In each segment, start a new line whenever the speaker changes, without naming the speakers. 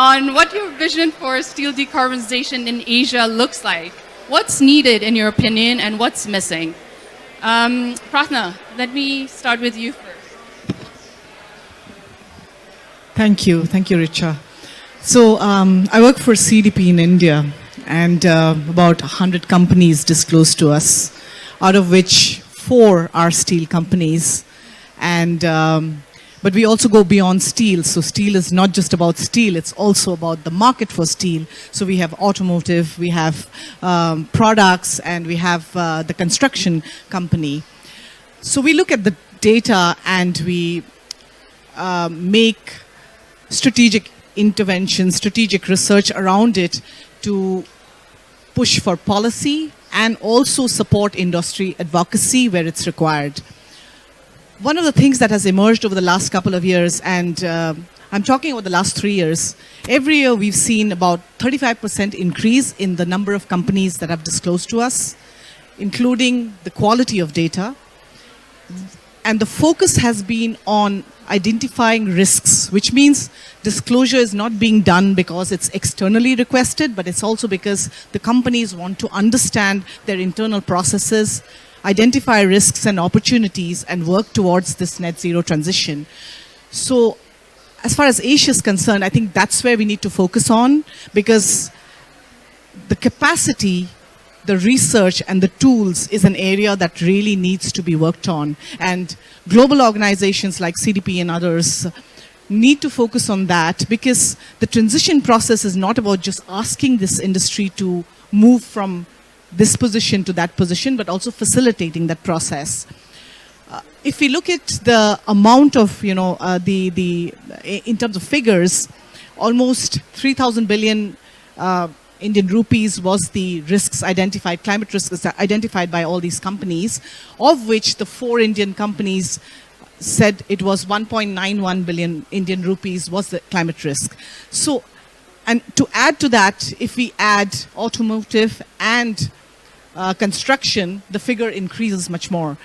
on what your vision for steel decarbonization in Asia looks like. What's needed in your opinion and what's missing? Prarthana, let me start with you first.
Thank you, Richa. So I work for CDP in India, and about 100 companies disclosed to us, out of which 4 are steel companies. And but we also go beyond steel. So steel is not just about steel, it's also about the market for steel. So we have automotive, we have products, and we have the construction company. So we look at the data and we make strategic interventions, strategic research around it to push for policy and also support industry advocacy where it's required. One of the things that has emerged over the last couple of years, and I'm talking about the last 3 years, every year we've seen about 35% increase in the number of companies that have disclosed to us, including the quality of data. And the focus has been on identifying risks, which means disclosure is not being done because it's externally requested, but it's also because the companies want to understand their internal processes, identify risks and opportunities, and work towards this net zero transition. So as far as Asia is concerned, I think that's where we need to focus on, because the capacity, the research and the tools is an area that really needs to be worked on. And global organizations like CDP and others need to focus on that, because the transition process is not about just asking this industry to move from this position to that position, but also facilitating that process. If we look at the amount of, in terms of figures, almost 3,000 billion Indian rupees was the risks identified, climate risks identified by all these companies, of which the 4 Indian companies said it was 1.91 billion Indian rupees was the climate risk. So, and to add to that, if we add automotive and construction, the figure increases much more.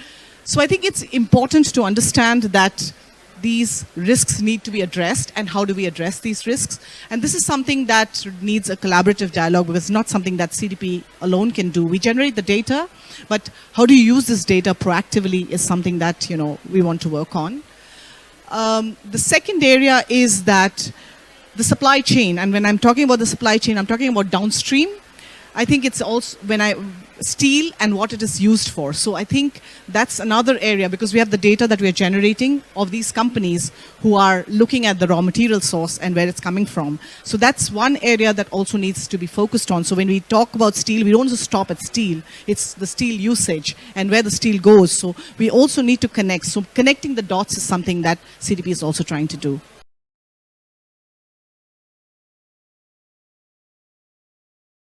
So I think it's important to understand that these risks need to be addressed, and how do we address these risks. And this is something that needs a collaborative dialogue, because it's not something that CDP alone can do. We generate the data, but how do you use this data proactively is something that we want to work on. The second area is that the supply chain, and when I'm talking about the supply chain, I'm talking about downstream. I think it's also steel and what it is used for. So I think that's another area, because we have the data that we are generating of these companies who are looking at the raw material source and where it's coming from. So that's one area that also needs to be focused on. So when we talk about steel, we don't just stop at steel. It's the steel usage and where the steel goes. So we also need to connect. So connecting the dots is something that CDP is also trying to do.